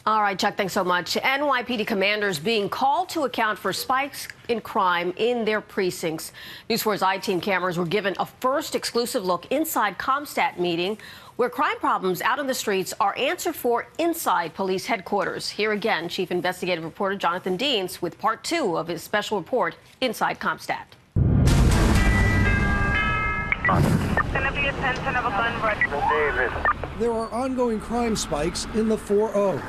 All right, Chuck, thanks so much. NYPD commanders being called to account for spikes in crime in their precincts. News 4's I-Team cameras were given a first exclusive look inside CompStat meeting where crime problems out on the streets are answered for inside police headquarters. Here again, Chief Investigative Reporter Jonathan Deans with part 2 of his special report inside CompStat. There are ongoing crime spikes in the 4-0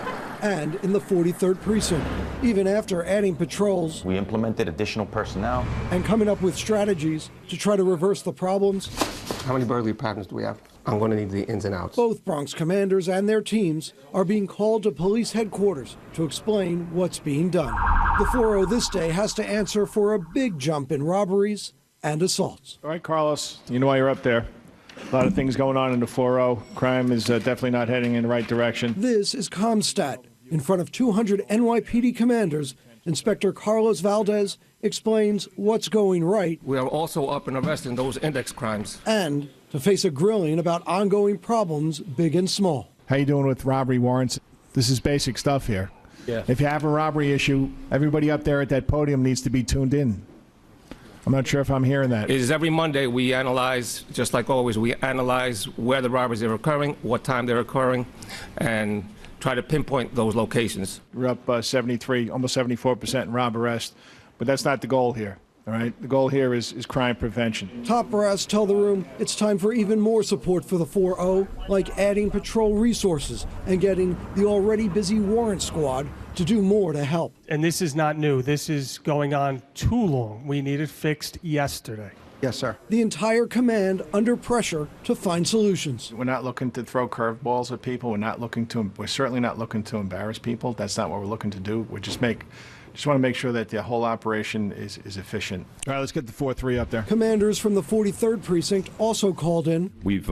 and in the 43rd precinct. Even after adding patrols, we implemented additional personnel and coming up with strategies to try to reverse the problems. How many burglary patterns do we have? I'm going to need the ins and outs. Both Bronx commanders and their teams are being called to police headquarters to explain what's being done. The 4-0 this day has to answer for a big jump in robberies and assaults. All right, Carlos, you know why you're up there. A lot of things going on in the 4-0. Crime is definitely not heading in the right direction. This is CompStat. In front of 200 NYPD commanders, Inspector Carlos Valdez explains what's going right. We are also up and arresting those index crimes. And to face a grilling about ongoing problems, big and small. How you doing with robbery warrants? This is basic stuff here. Yeah. If you have a robbery issue, everybody up there at that podium needs to be tuned in. I'm not sure if I'm hearing that. It is every Monday we analyze, just like always, we analyze where the robberies are occurring, what time they're occurring, and try to pinpoint those locations. We're up 73, almost 74% in rob arrest, but that's not the goal here. All right, the goal here is crime prevention. Top brass tell the room it's time for even more support for the 4-0, like adding patrol resources and getting the already busy warrant squad to do more to help. And this is not new. This is going on too long. We need it fixed yesterday. Yes, sir. The entire command under pressure to find solutions. We're not looking to throw curveballs at people. We're certainly not looking to embarrass people. That's not what we're looking to do. We just want to make sure that the whole operation is efficient. All right, let's get the 4-3 up there. Commanders from the 43rd precinct also called in. We've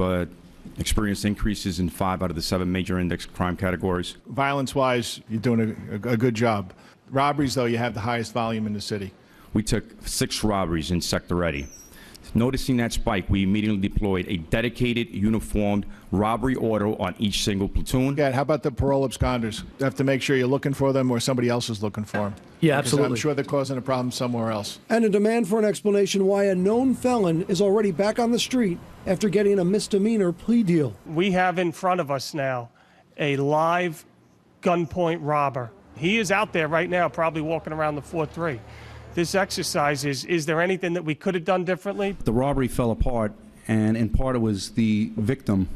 experienced increases in 5 out of the 7 major index crime categories. Violence-wise, you're doing a good job. Robberies, though, you have the highest volume in the city. We took 6 robberies in Sector Ready. Noticing that spike, we immediately deployed a dedicated, uniformed robbery order on each single platoon. Yeah, how about the parole absconders? You have to make sure you're looking for them or somebody else is looking for them. Yeah, because absolutely. I'm sure they're causing a problem somewhere else. And a demand for an explanation why a known felon is already back on the street after getting a misdemeanor plea deal. We have in front of us now a live gunpoint robber. He is out there right now, probably walking around the 4-3. This exercise is there anything that we could have done differently? The robbery fell apart, and in part it was the victim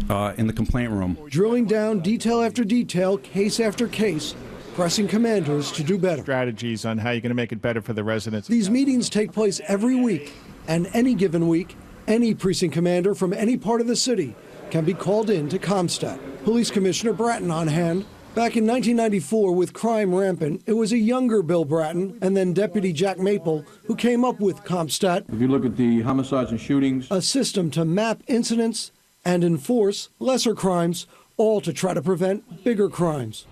in the complaint room. Drilling down detail after detail, case after case, pressing commanders to do better. Strategies on how you're going to make it better for the residents. These meetings take place every week, and any given week, any precinct commander from any part of the city can be called in to CompStat. Police Commissioner Bratton on hand. Back in 1994, with crime rampant, it was a younger Bill Bratton and then Deputy Jack Maple who came up with CompStat. If you look at the homicides and shootings, a system to map incidents and enforce lesser crimes, all to try to prevent bigger crimes.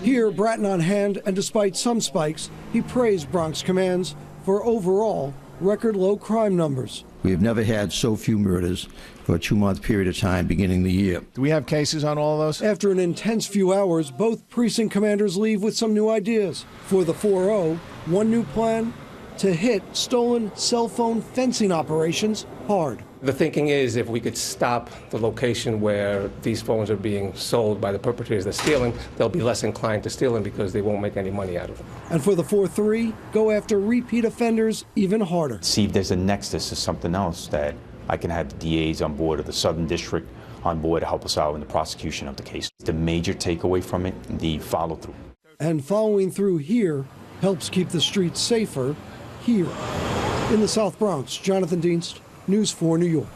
Here, Bratton on hand, and despite some spikes, he praised Bronx commands for overall record low crime numbers. We have never had so few murders for a 2-month period of time beginning the year. Do we have cases on all of those? After an intense few hours, both precinct commanders leave with some new ideas. For the 4-0, one new plan: to hit stolen cell phone fencing operations hard. The thinking is if we could stop the location where these phones are being sold by the perpetrators that are stealing, they'll be less inclined to steal them because they won't make any money out of them. And for the 4-3, go after repeat offenders even harder. See if there's a nexus to something else that I can have the DAs on board or the Southern District on board to help us out in the prosecution of the case. The major takeaway from it, the follow-through. And following through here helps keep the streets safer here. In the South Bronx, Jonathan Deans, News 4 New York.